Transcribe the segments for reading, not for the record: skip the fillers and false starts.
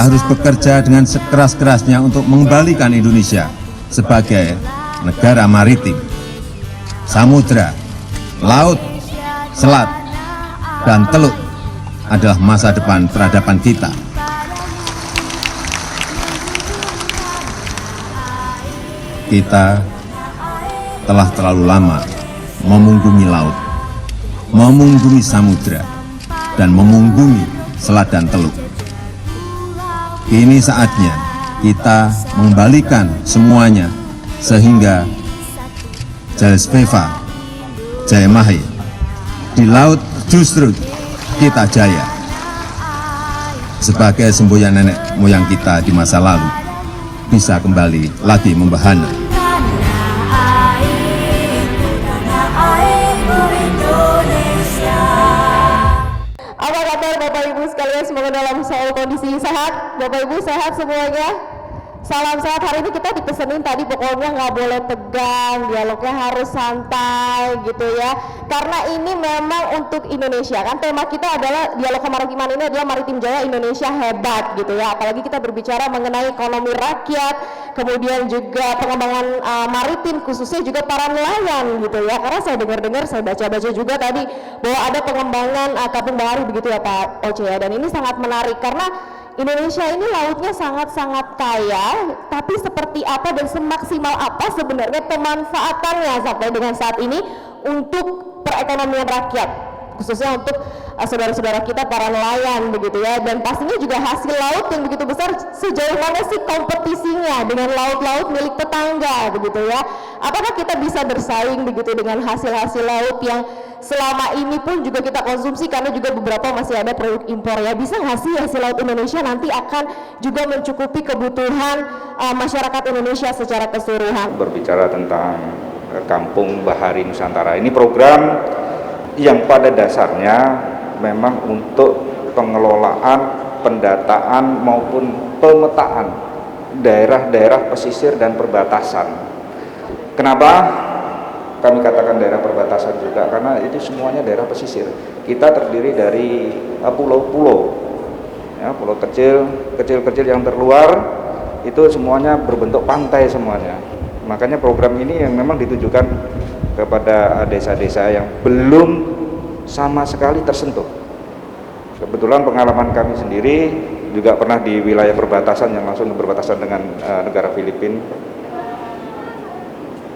kita harus bekerja dengan sekeras-kerasnya untuk mengembalikan Indonesia sebagai negara maritim, samudra, laut, selat, dan teluk adalah masa depan peradaban kita. Kita telah terlalu lama memunggungi laut, memunggungi samudra, dan memunggungi selat dan teluk. Kini saatnya kita mengembalikan semuanya sehingga Jaya Speva, Jaya Mahe, di laut justru kita jaya. Sebagai semboyan nenek moyang kita di masa lalu, bisa kembali lagi membahana. Apa kabar Bapak Ibu sekalian, semoga dalam selalu kondisi sehat. Bapak Ibu sehat semuanya? Salam sehat. Hari ini kita dipesenin tadi pokoknya nggak boleh tegang, dialognya harus santai gitu ya. Karena ini memang untuk Indonesia kan, tema kita adalah dialog kemaritiman ini adalah Maritim Jaya Indonesia Hebat gitu ya. Apalagi kita berbicara mengenai ekonomi rakyat, kemudian juga pengembangan maritim khususnya juga para nelayan gitu ya. Karena saya dengar-dengar, saya baca-baca juga tadi bahwa ada pengembangan kapung bahari begitu ya Pak Oce ya. Dan ini sangat menarik karena Indonesia ini lautnya sangat-sangat kaya, tapi seperti apa dan semaksimal apa sebenarnya pemanfaatannya sampai dengan saat ini untuk perekonomian rakyat, khususnya untuk saudara-saudara kita para nelayan begitu ya. Dan pastinya juga hasil laut yang begitu besar, sejauh mana sih kompetisinya dengan laut-laut milik tetangga begitu ya. Apakah kita bisa bersaing begitu dengan hasil-hasil laut yang selama ini pun juga kita konsumsi, karena juga beberapa masih ada produk impor ya. Bisa nggak sih hasil laut Indonesia nanti akan juga mencukupi kebutuhan masyarakat Indonesia secara keseluruhan? Berbicara tentang Kampung Bahari Nusantara, ini program yang pada dasarnya memang untuk pengelolaan, pendataan maupun pemetaan daerah-daerah pesisir dan perbatasan. Kenapa kami katakan daerah perbatasan juga? Karena itu semuanya daerah pesisir. Kita terdiri dari pulau-pulau, ya, pulau kecil-kecil yang terluar, itu semuanya berbentuk pantai semuanya. Makanya program ini yang memang ditujukan kepada desa-desa yang belum sama sekali tersentuh. Kebetulan pengalaman kami sendiri juga pernah di wilayah perbatasan yang langsung berbatasan dengan negara Filipina.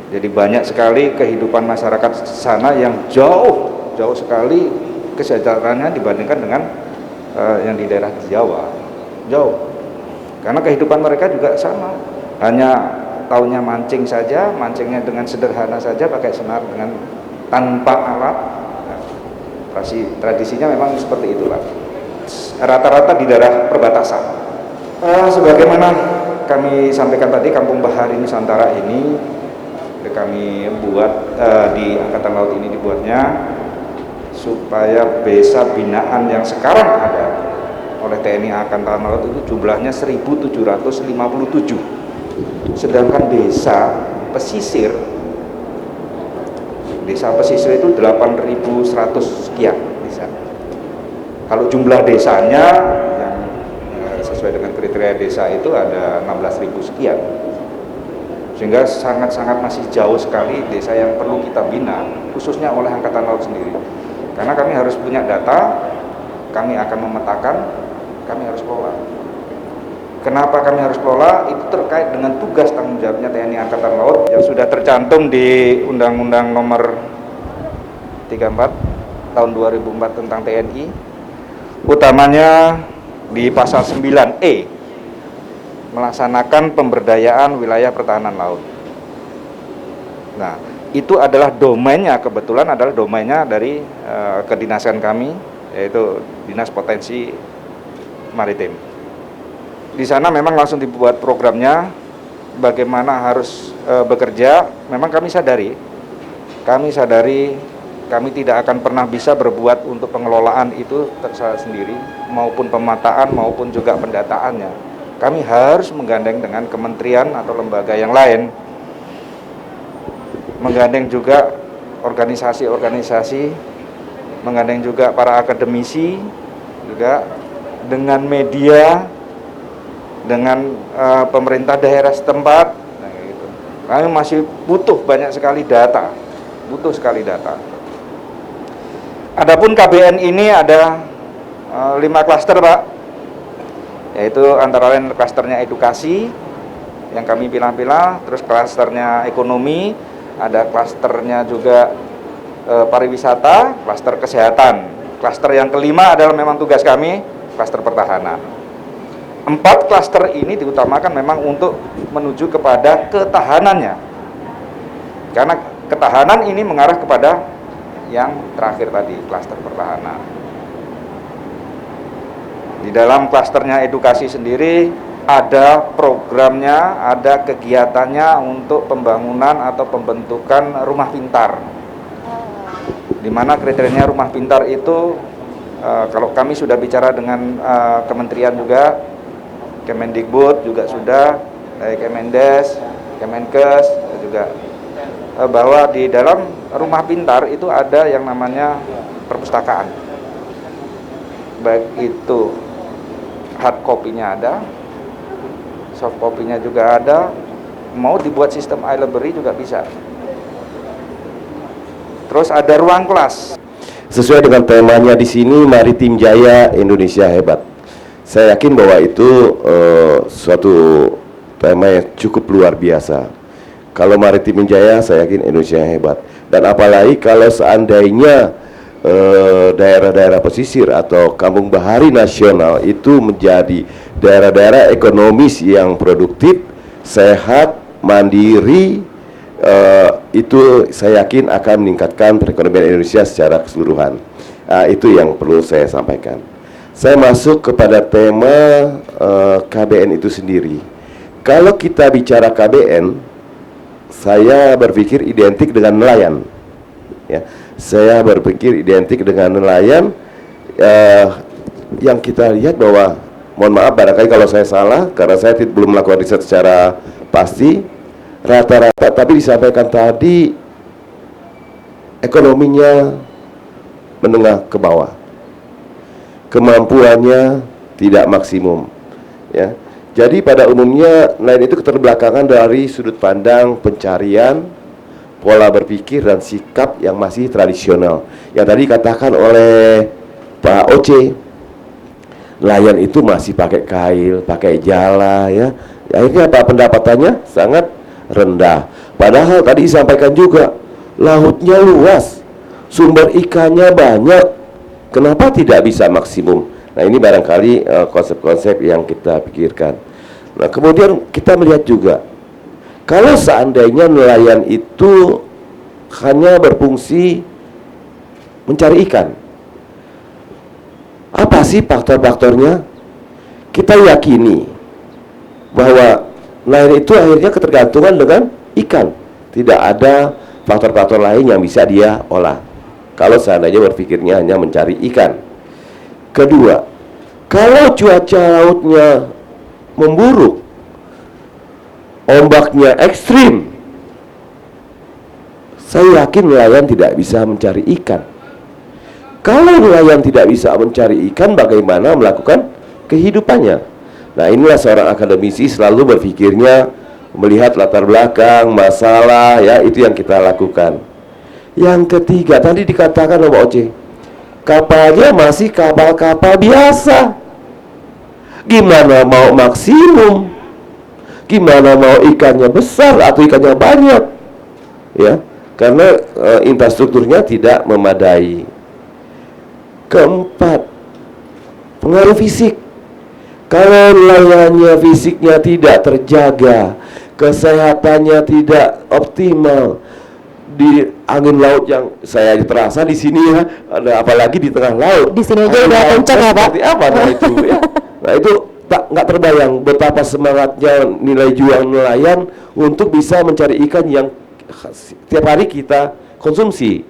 Jadi banyak sekali kehidupan masyarakat sana yang jauh sekali kesejahteraannya dibandingkan dengan yang di daerah Jawa. Jauh. Karena kehidupan mereka juga sama. Hanya taunya mancing saja, mancingnya dengan sederhana saja, pakai senar dengan tanpa alat. Tradisinya memang seperti itulah. Rata-rata di daerah perbatasan. Sebagaimana kami sampaikan tadi, Kampung Bahari Nusantara ini kami buat di Angkatan Laut ini dibuatnya supaya desa binaan yang sekarang ada oleh TNI Angkatan Laut itu jumlahnya 1.757, sedangkan desa pesisir itu 8.100 sekian desa. Kalau jumlah desanya yang sesuai dengan kriteria desa itu ada 16.000 sekian. Sehingga sangat-sangat masih jauh sekali desa yang perlu kita bina, khususnya oleh Angkatan Laut sendiri. Karena kami harus punya data, kami akan memetakan, kami harus kelola. Kenapa kami harus kelola? Itu terkait dengan tugas tanggung jawabnya TNI Angkatan Laut yang sudah tercantum di Undang-Undang Nomor 34 tahun 2004 tentang TNI. Utamanya di pasal 9E, melaksanakan pemberdayaan wilayah pertahanan laut. Nah, itu adalah domainnya, kebetulan adalah domainnya dari kedinasan kami, yaitu Dinas Potensi Maritim. Di sana memang langsung dibuat programnya, bagaimana harus bekerja. Memang kami sadari kami tidak akan pernah bisa berbuat untuk pengelolaan itu sendiri, maupun pemetaan maupun juga pendataannya. Kami harus menggandeng dengan kementerian atau lembaga yang lain, menggandeng juga organisasi-organisasi, menggandeng juga para akademisi, juga dengan media dengan pemerintah daerah setempat. Nah, gitu. Kami masih butuh banyak sekali data, Adapun KBN ini ada 5 klaster, Pak, yaitu antara lain klasternya edukasi yang kami pilah-pilah, terus klasternya ekonomi, ada klasternya juga pariwisata, klaster kesehatan. Klaster yang kelima adalah memang tugas kami, klaster pertahanan. 4 klaster ini diutamakan memang untuk menuju kepada ketahanannya, karena ketahanan ini mengarah kepada yang terakhir tadi, klaster pertahanan. Di dalam klasternya edukasi sendiri ada programnya, ada kegiatannya untuk pembangunan atau pembentukan rumah pintar. Di mana kriterianya rumah pintar itu kalau kami sudah bicara dengan kementerian juga, Kemendikbud juga sudah, Kemendes, Kemenkes juga, bahwa di dalam rumah pintar itu ada yang namanya perpustakaan, baik itu hard copy-nya ada, soft copy-nya juga ada, mau dibuat sistem e-library juga bisa. Terus ada ruang kelas. Sesuai dengan temanya di sini, Maritim Jaya Indonesia Hebat. Saya yakin bahwa itu suatu tema yang cukup luar biasa. Kalau Maritim Jaya, saya yakin Indonesia hebat. Dan apalagi kalau seandainya daerah-daerah pesisir atau kampung bahari nasional itu menjadi daerah-daerah ekonomis yang produktif, sehat, mandiri, itu saya yakin akan meningkatkan perekonomian Indonesia secara keseluruhan. Itu yang perlu saya sampaikan. Saya masuk kepada tema KBN itu sendiri. Kalau kita bicara KBN, saya berpikir identik dengan nelayan. Ya, saya berpikir identik dengan nelayan. Yang kita lihat bahwa, mohon maaf barangkali kalau saya salah, karena saya belum melakukan riset secara pasti. Rata-rata tapi disampaikan tadi ekonominya menengah ke bawah, kemampuannya tidak maksimum, ya. Jadi pada umumnya nelayan itu keterbelakangan dari sudut pandang pencarian, pola berpikir dan sikap yang masih tradisional. Yang tadi dikatakan oleh Pak Oce, nelayan itu masih pakai kail, pakai jala, ya. Akhirnya apa, pendapatannya sangat rendah. Padahal tadi disampaikan juga lautnya luas, sumber ikannya banyak, kenapa tidak bisa maksimum? Nah, ini barangkali konsep-konsep yang kita pikirkan. Nah, kemudian kita melihat juga, kalau seandainya nelayan itu hanya berfungsi mencari ikan, apa sih faktor-faktornya? Kita yakini bahwa nelayan itu akhirnya ketergantungan dengan ikan. Tidak ada faktor-faktor lain yang bisa dia olah kalau seandainya berpikirnya hanya mencari ikan. Kedua, kalau cuaca lautnya memburuk, ombaknya ekstrim, saya yakin nelayan tidak bisa mencari ikan. Kalau nelayan tidak bisa mencari ikan, bagaimana melakukan kehidupannya? Nah, inilah seorang akademisi selalu berpikirnya melihat latar belakang, masalah, ya, itu yang kita lakukan. Yang ketiga, tadi dikatakan oleh Pak Oce, kapalnya masih kapal-kapal biasa. Gimana mau maksimum? Gimana mau ikannya besar atau ikannya banyak? Ya, karena infrastrukturnya tidak memadai. Keempat, pengaruh fisik. Kalau nelayannya fisiknya tidak terjaga, kesehatannya tidak optimal, di angin laut yang saya terasa di sini, ya, ada apalagi di tengah laut. Di sini aja udah kencang ya, Pak. Seperti apa nah itu, ya? Nah, itu nggak terbayang betapa semangatnya nilai jual nelayan untuk bisa mencari ikan yang tiap hari kita konsumsi,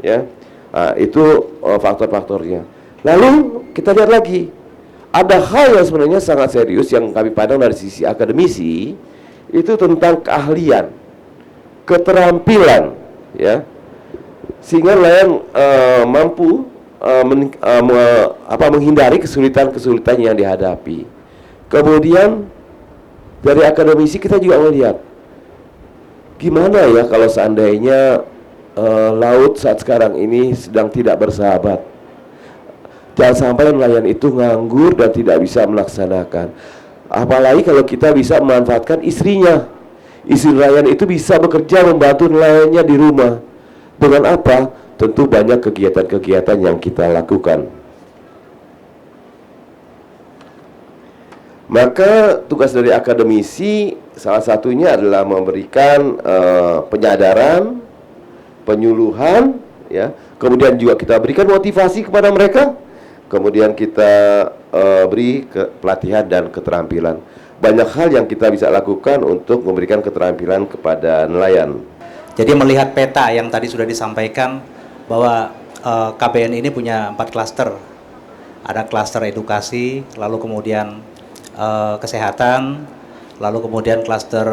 ya. Nah, itu faktor-faktornya. Lalu kita lihat lagi, ada hal yang sebenarnya sangat serius yang kami pandang dari sisi akademisi, itu tentang keahlian, keterampilan, ya, sehingga nelayan mampu menghindari kesulitan-kesulitan yang dihadapi. Kemudian dari akademisi kita juga melihat gimana ya kalau seandainya laut saat sekarang ini sedang tidak bersahabat. Jangan sampai nelayan itu nganggur dan tidak bisa melaksanakan. Apalagi kalau kita bisa memanfaatkan istrinya. Istri nelayan itu bisa bekerja membantu nelayannya di rumah. Dengan apa? Tentu banyak kegiatan-kegiatan yang kita lakukan. Maka tugas dari akademisi salah satunya adalah memberikan penyadaran, penyuluhan, ya. Kemudian juga kita berikan motivasi kepada mereka. Kemudian kita beri pelatihan dan keterampilan. Banyak hal yang kita bisa lakukan untuk memberikan keterampilan kepada nelayan. Jadi melihat peta yang tadi sudah disampaikan bahwa KBN ini punya 4 klaster. Ada klaster edukasi, lalu kemudian kesehatan, lalu kemudian klaster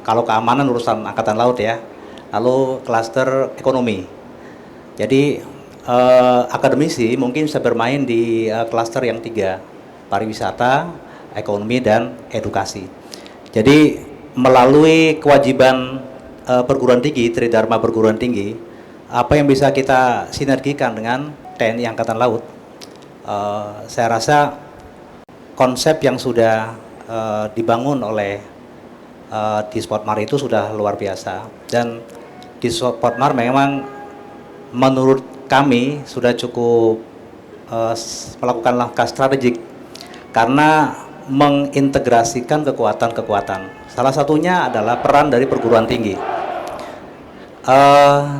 kalau keamanan urusan angkatan laut ya, lalu klaster ekonomi. Jadi akademisi mungkin bisa bermain di klaster yang 3, pariwisata, ekonomi, dan edukasi. Jadi melalui kewajiban perguruan tinggi, Tridharma perguruan tinggi, apa yang bisa kita sinergikan dengan TNI Angkatan Laut, saya rasa konsep yang sudah dibangun oleh di Spotmar itu sudah luar biasa. Dan di Spotmar memang menurut kami sudah cukup melakukan langkah strategik karena mengintegrasikan kekuatan-kekuatan. Salah satunya adalah peran dari perguruan tinggi.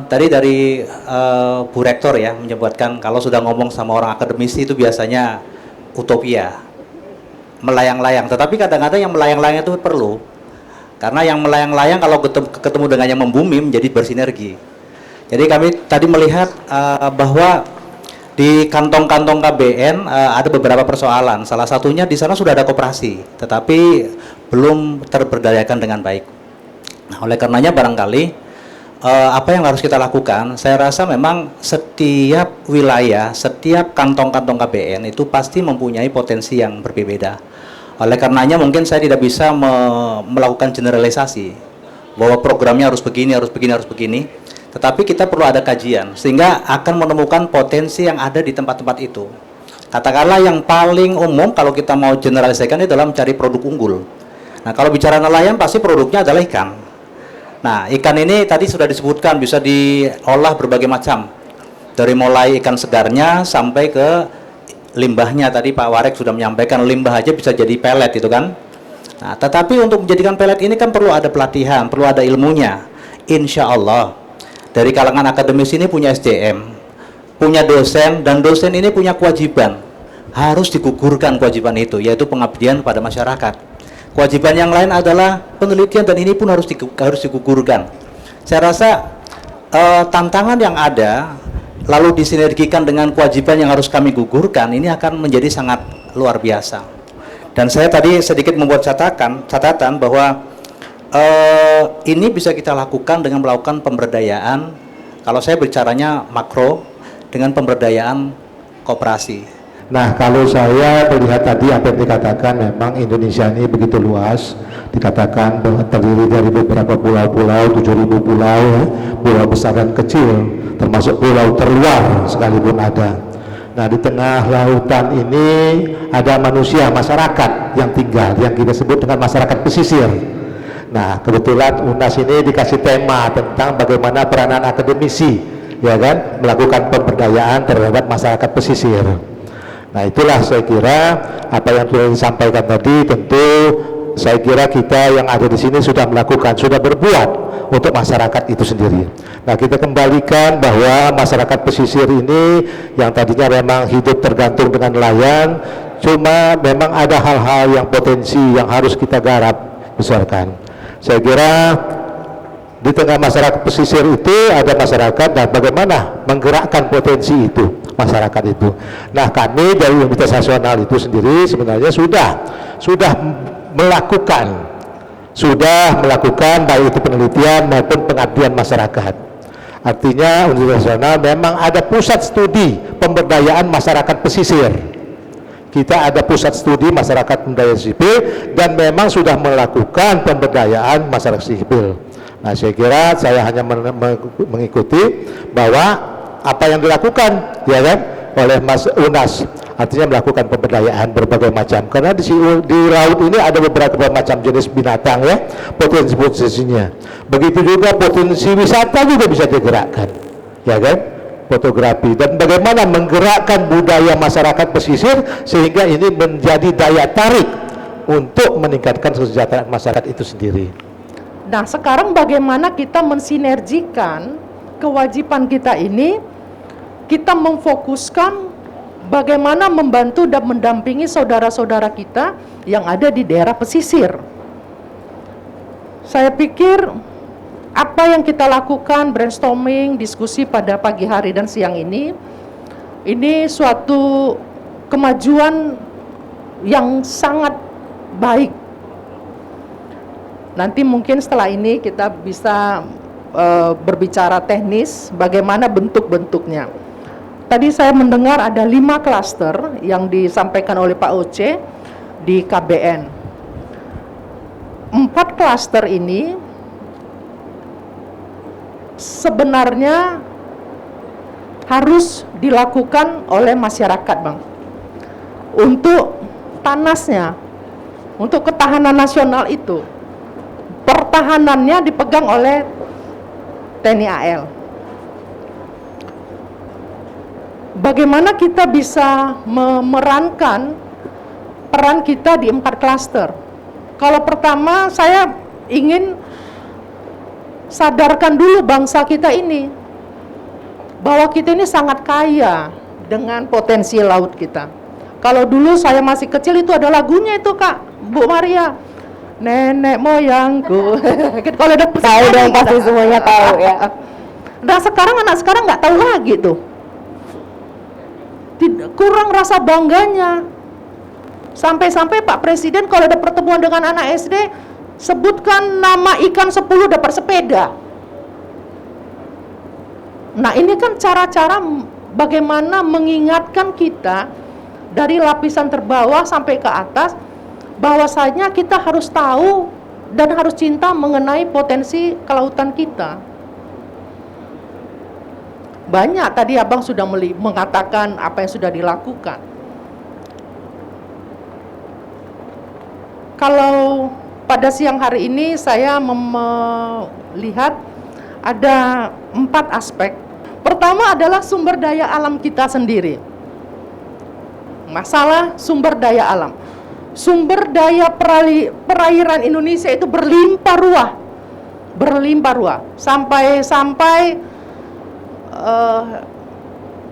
Tadi dari Bu Rektor ya menyebutkan kalau sudah ngomong sama orang akademisi itu biasanya utopia, melayang-layang. Tetapi kadang-kadang yang melayang-layang itu perlu, karena yang melayang-layang kalau ketemu dengan yang membumi menjadi bersinergi. Jadi kami tadi melihat bahwa di kantong-kantong KBN ada beberapa persoalan. Salah satunya di sana sudah ada koperasi, tetapi belum terberdayakan dengan baik. Nah, oleh karenanya barangkali apa yang harus kita lakukan? Saya rasa memang setiap wilayah, setiap kantong-kantong KBN itu pasti mempunyai potensi yang berbeda. Oleh karenanya mungkin saya tidak bisa melakukan generalisasi bahwa programnya harus begini, harus begini, harus begini. Tetapi kita perlu ada kajian sehingga akan menemukan potensi yang ada di tempat-tempat itu. Katakanlah yang paling umum kalau kita mau generalisasikan itu adalah mencari produk unggul. Nah, kalau bicara nelayan pasti produknya adalah ikan. Nah, ikan ini tadi sudah disebutkan bisa diolah berbagai macam. Dari mulai ikan segarnya sampai ke limbahnya. Tadi Pak Warek sudah menyampaikan limbah aja bisa jadi pelet itu kan. Nah, tetapi untuk menjadikan pelet ini kan perlu ada pelatihan, perlu ada ilmunya. Insya Allah dari kalangan akademis ini punya SDM, punya dosen, dan dosen ini punya kewajiban. Harus digugurkan kewajiban itu, yaitu pengabdian pada masyarakat. Kewajiban yang lain adalah penelitian, dan ini pun harus digugurkan. Saya rasa tantangan yang ada, lalu disinergikan dengan kewajiban yang harus kami gugurkan, ini akan menjadi sangat luar biasa. Dan saya tadi sedikit membuat catatan bahwa ini bisa kita lakukan dengan melakukan pemberdayaan. Kalau saya bicaranya makro, dengan pemberdayaan koperasi. Nah, kalau saya melihat tadi apa yang dikatakan, memang Indonesia ini begitu luas. Dikatakan bahwa terdiri dari beberapa pulau-pulau, 7.000 pulau, pulau besar dan kecil, termasuk pulau terluar sekalipun ada. Nah, di tengah lautan ini ada manusia, masyarakat yang tinggal, yang kita sebut dengan masyarakat pesisir. Nah, kebetulan UNAS ini dikasih tema tentang bagaimana peranan akademisi, ya kan, melakukan pemberdayaan terhadap masyarakat pesisir. Nah, itulah saya kira apa yang sudah disampaikan tadi. Tentu saya kira kita yang ada di sini sudah melakukan, sudah berbuat untuk masyarakat itu sendiri. Nah, kita kembalikan bahwa masyarakat pesisir ini yang tadinya memang hidup tergantung dengan nelayan, cuma memang ada hal-hal yang potensi yang harus kita garap besarkan. Saya kira di tengah masyarakat pesisir itu ada masyarakat, dan bagaimana menggerakkan potensi itu masyarakat itu. Nah, kami dari Universitas Nasional itu sendiri sebenarnya sudah melakukan baik itu penelitian maupun pengabdian masyarakat. Artinya Universitas Nasional memang ada pusat studi pemberdayaan masyarakat pesisir. Kita ada pusat studi masyarakat pemberdayaan sipil dan memang sudah melakukan pemberdayaan masyarakat sipil. Nah, saya kira saya hanya mengikuti bahwa apa yang dilakukan ya kan oleh Mas Unas, artinya melakukan pemberdayaan berbagai macam. Karena di laut ini ada beberapa macam jenis binatang ya, potensi-potensinya. Begitu juga potensi wisata juga bisa digerakkan, ya kan? Fotografi dan bagaimana menggerakkan budaya masyarakat pesisir sehingga ini menjadi daya tarik untuk meningkatkan kesejahteraan masyarakat itu sendiri. Nah, sekarang bagaimana kita mensinergikan kewajiban kita ini, kita memfokuskan bagaimana membantu dan mendampingi saudara-saudara kita yang ada di daerah pesisir. Saya pikir apa yang kita lakukan, brainstorming, diskusi pada pagi hari dan siang ini suatu kemajuan yang sangat baik. Nanti mungkin setelah ini kita bisa berbicara teknis, bagaimana bentuk-bentuknya. Tadi saya mendengar ada 5 klaster yang disampaikan oleh Pak Oce di KBN. 4 klaster ini sebenarnya harus dilakukan oleh masyarakat, Bang. Untuk tanasnya, untuk ketahanan nasional itu, pertahanannya dipegang oleh TNI AL. Bagaimana kita bisa memerankan peran kita di 4 klaster? Kalau pertama saya ingin sadarkan dulu bangsa kita ini bahwa kita ini sangat kaya dengan potensi laut kita. Kalau dulu saya masih kecil itu ada lagunya itu, Kak, Bu Maria, nenek moyangku. Kalau udah Tahu dong, pasti semuanya tahu ya. Nah, sekarang anak sekarang nggak tahu lagi tuh. Kurang rasa bangganya. Sampai-sampai Pak Presiden kalau ada pertemuan dengan anak SD, sebutkan nama ikan 10 dapat sepeda. Nah, ini kan cara-cara bagaimana mengingatkan kita dari lapisan terbawah sampai ke atas, bahwasanya kita harus tahu dan harus cinta mengenai potensi kelautan kita. Banyak tadi Abang sudah mengatakan apa yang sudah dilakukan. Kalau pada siang hari ini saya melihat ada 4 aspek. Pertama adalah sumber daya alam kita sendiri. Masalah sumber daya alam. Sumber daya perairan Indonesia itu berlimpah ruah. Berlimpah ruah. Sampai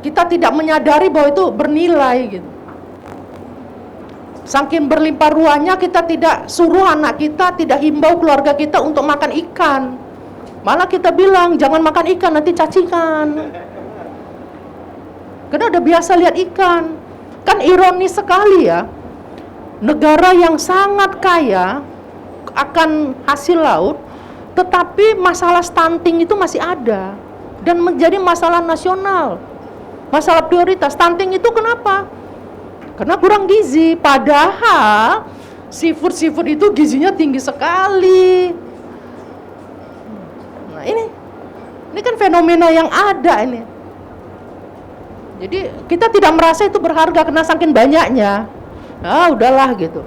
kita tidak menyadari bahwa itu bernilai gitu. Saking berlimpah ruahnya kita tidak suruh anak kita, tidak himbau keluarga kita untuk makan ikan. Malah kita bilang jangan makan ikan, nanti cacingan. Karena udah biasa lihat ikan. Kan ironis sekali ya, negara yang sangat kaya akan hasil laut, tetapi masalah stunting itu masih ada dan menjadi masalah nasional, masalah prioritas. Stunting itu kenapa? Karena kurang gizi, padahal seafood itu gizinya tinggi sekali. Nah, ini kan fenomena yang ada ini. Jadi kita tidak merasa itu berharga karena saking banyaknya. Ah, udahlah gitu.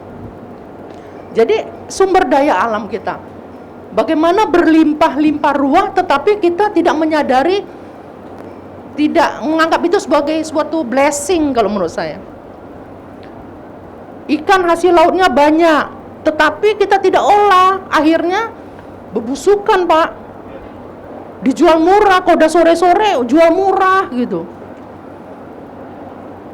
Jadi sumber daya alam kita, bagaimana berlimpah-limpah ruah, tetapi kita tidak menyadari, tidak menganggap itu sebagai suatu blessing kalau menurut saya. Ikan hasil lautnya banyak, tetapi kita tidak olah, akhirnya berbusukan, Pak. Dijual murah, kalau udah sore-sore jual murah gitu.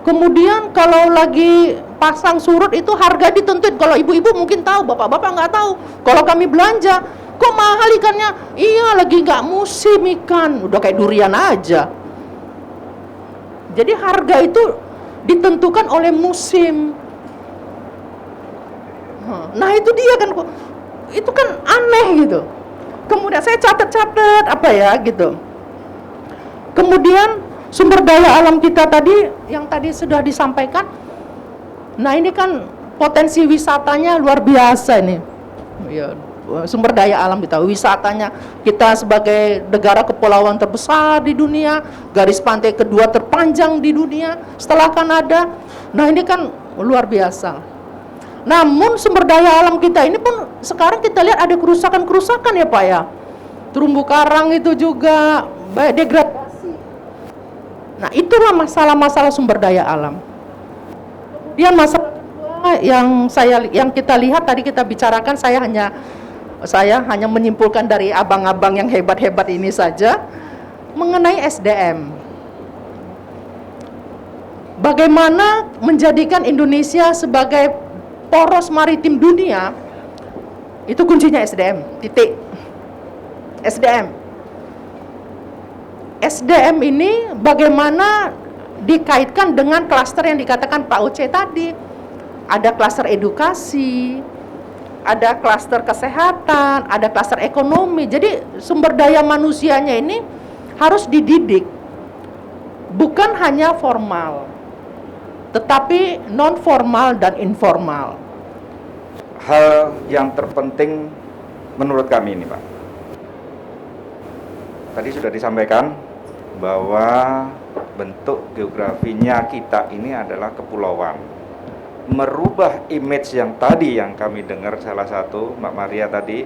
Kemudian kalau lagi pasang surut itu harga dituntut. Kalau ibu-ibu mungkin tahu, bapak-bapak nggak tahu. Kalau kami belanja, kok mahal ikannya? Iya, lagi nggak musim ikan, udah kayak durian aja. Jadi harga itu ditentukan oleh musim. Nah itu dia kan, itu kan aneh gitu. Kemudian saya catat apa ya gitu. Kemudian sumber daya alam kita tadi yang tadi sudah disampaikan, Nah ini kan potensi wisatanya luar biasa ini. Ya, sumber daya alam kita, wisatanya, kita sebagai negara kepulauan terbesar di dunia, garis pantai kedua terpanjang di dunia setelah Kanada. Nah ini kan luar biasa. Namun sumber daya alam kita ini pun sekarang kita lihat ada kerusakan-kerusakan ya Pak ya. Terumbu karang itu juga degradasi. Nah itulah masalah-masalah sumber daya alam. Kemudian masalah yang kita lihat tadi kita bicarakan, saya hanya menyimpulkan dari abang-abang yang hebat-hebat ini saja mengenai SDM. Bagaimana menjadikan Indonesia sebagai poros maritim dunia, itu kuncinya SDM, titik. SDM. SDM ini bagaimana dikaitkan dengan klaster yang dikatakan Pak Oce tadi. Ada klaster edukasi, ada klaster kesehatan, ada klaster ekonomi. Jadi sumber daya manusianya ini harus dididik, bukan hanya formal, tetapi non formal dan informal. Hal yang terpenting menurut kami ini Pak, tadi sudah disampaikan bahwa bentuk geografinya kita ini adalah kepulauan. Merubah image yang tadi yang kami dengar salah satu Mbak Maria tadi,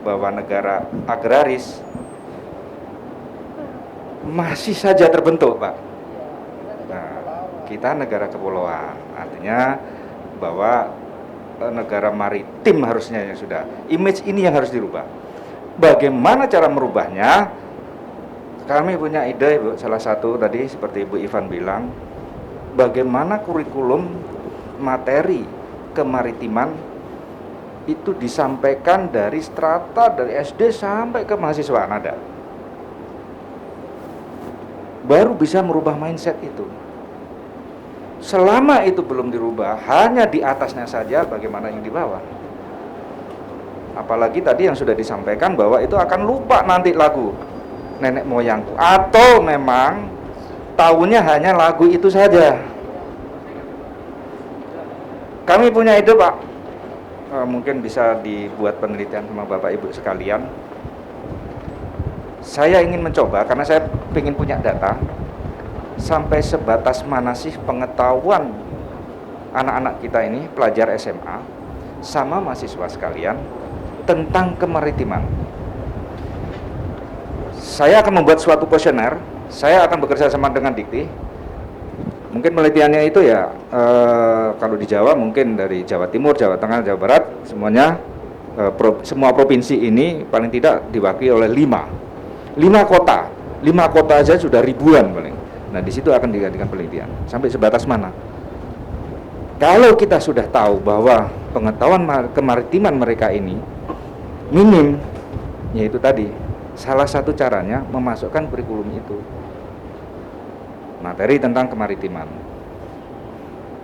bahwa negara agraris masih saja terbentuk Pak. Nah, kita negara kepulauan, artinya bahwa negara maritim harusnya yang sudah. Image ini yang harus dirubah. Bagaimana cara merubahnya? Kami punya ide Bu, salah satu tadi seperti Ibu Ivan bilang, bagaimana kurikulum materi kemaritiman itu disampaikan dari strata, dari SD sampai ke mahasiswa nada. Baru bisa merubah mindset itu. Selama itu belum dirubah, hanya di atasnya saja, bagaimana yang di bawah. Apalagi tadi yang sudah disampaikan bahwa itu akan lupa nanti lagu nenek moyangku, atau memang tahunnya hanya lagu itu saja. Kami punya ide Pak, mungkin bisa dibuat penelitian sama Bapak Ibu sekalian. Saya ingin mencoba, karena saya ingin punya data, sampai sebatas mana sih pengetahuan anak-anak kita ini, pelajar SMA, sama mahasiswa sekalian, tentang kemaritiman. Saya akan membuat suatu kuesioner, saya akan bekerja sama dengan Dikti. Mungkin penelitiannya itu ya, kalau di Jawa mungkin dari Jawa Timur, Jawa Tengah, Jawa Barat, semuanya, semua provinsi ini paling tidak diwakili oleh 5 kota. 5 kota aja sudah ribuan paling. Nah di situ akan dijadikan penelitian. Sampai sebatas mana? Kalau kita sudah tahu bahwa pengetahuan kemaritiman mereka ini minim, yaitu tadi, salah satu caranya memasukkan kurikulum itu. Materi tentang kemaritiman.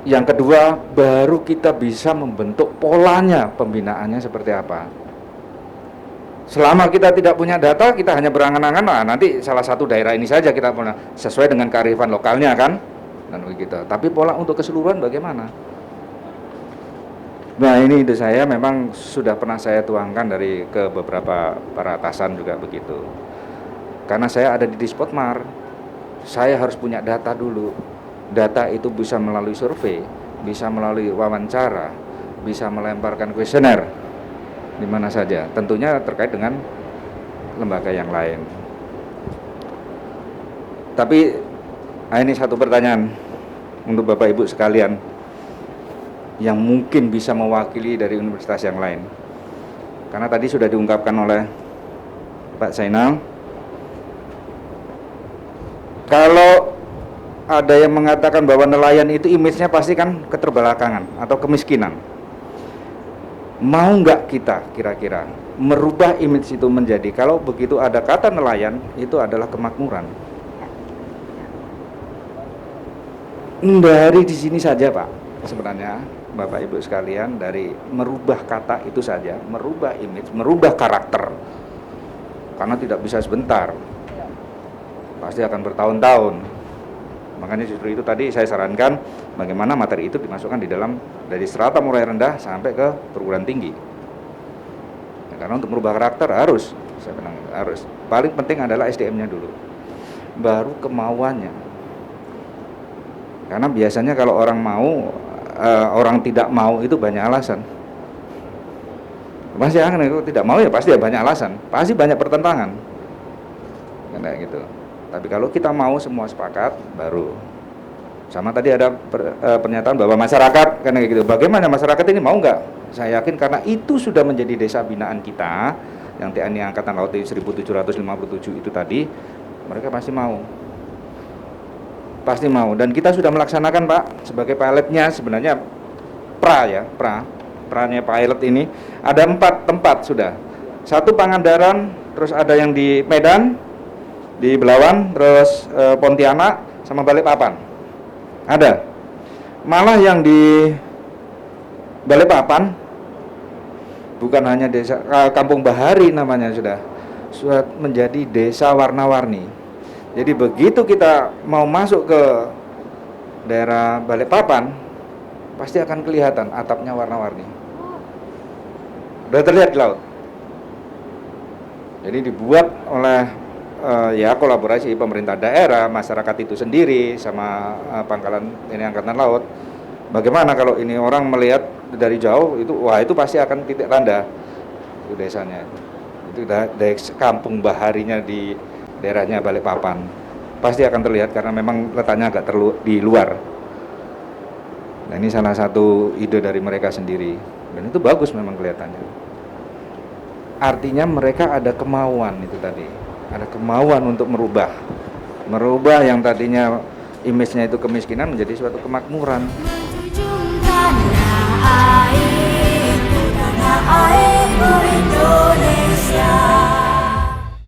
Yang kedua, baru kita bisa membentuk polanya, pembinaannya seperti apa. Selama kita tidak punya data, kita hanya berangan-angan, nah nanti salah satu daerah ini saja kita punya, sesuai dengan kearifan lokalnya kan, dan begitu. Tapi pola untuk keseluruhan bagaimana? Nah ini ide saya memang sudah pernah saya tuangkan dari ke beberapa para atasan juga begitu. Karena saya ada di Dispotmar, saya harus punya data dulu. Data itu bisa melalui survei, bisa melalui wawancara, bisa melemparkan kuesioner di mana saja. Tentunya terkait dengan lembaga yang lain. Tapi ini satu pertanyaan untuk Bapak Ibu sekalian yang mungkin bisa mewakili dari universitas yang lain. Karena tadi sudah diungkapkan oleh Pak Zainal, kalau ada yang mengatakan bahwa nelayan itu image-nya pasti kan keterbelakangan atau kemiskinan. Mau nggak kita kira-kira merubah image itu menjadi, kalau begitu ada kata nelayan, itu adalah kemakmuran. Dari di sini saja Pak, sebenarnya Bapak Ibu sekalian, dari merubah kata itu saja, merubah image, merubah karakter. Karena tidak bisa sebentar, pasti akan bertahun-tahun. Makanya justru itu tadi saya sarankan bagaimana materi itu dimasukkan di dalam dari strata mulai rendah sampai ke perguruan tinggi. Ya, karena untuk merubah karakter harus, saya bilang harus. Paling penting adalah SDM-nya dulu, baru kemauannya. Karena biasanya kalau orang mau, orang tidak mau itu banyak alasan. Pasti akan itu tidak mau ya pasti ya banyak alasan, pasti banyak pertentangan. Kayak gitu. Tapi kalau kita mau semua sepakat, baru. Sama tadi ada pernyataan bahwa masyarakat kan gitu. Bagaimana masyarakat ini mau nggak? Saya yakin karena itu sudah menjadi desa binaan kita, yang TNI Angkatan Laut 1757 itu tadi, mereka pasti mau. Pasti mau. Dan kita sudah melaksanakan Pak, sebagai pilotnya sebenarnya Pranya pilot ini ada 4 tempat sudah. 1 Pangandaran, terus ada yang di Medan, di Belawan, terus Pontianak, sama Balikpapan. Ada. Malah yang di Balikpapan bukan hanya desa Kampung Bahari namanya sudah menjadi desa warna-warni. Jadi begitu kita mau masuk ke daerah Balikpapan, pasti akan kelihatan atapnya warna-warni. Udah terlihat di laut. Jadi dibuat oleh ya kolaborasi pemerintah daerah, masyarakat itu sendiri sama Pangkalan TNI Angkatan Laut. Bagaimana kalau ini orang melihat dari jauh itu, wah itu pasti akan titik tanda itu desanya. Itu dari kampung baharinya di daerahnya Balikpapan. Pasti akan terlihat karena memang letaknya agak di luar. Nah ini salah satu ide dari mereka sendiri dan itu bagus memang kelihatannya. Artinya mereka ada kemauan itu tadi. Ada kemauan untuk merubah yang tadinya image-nya itu kemiskinan menjadi suatu kemakmuran. Tanah airku Indonesia.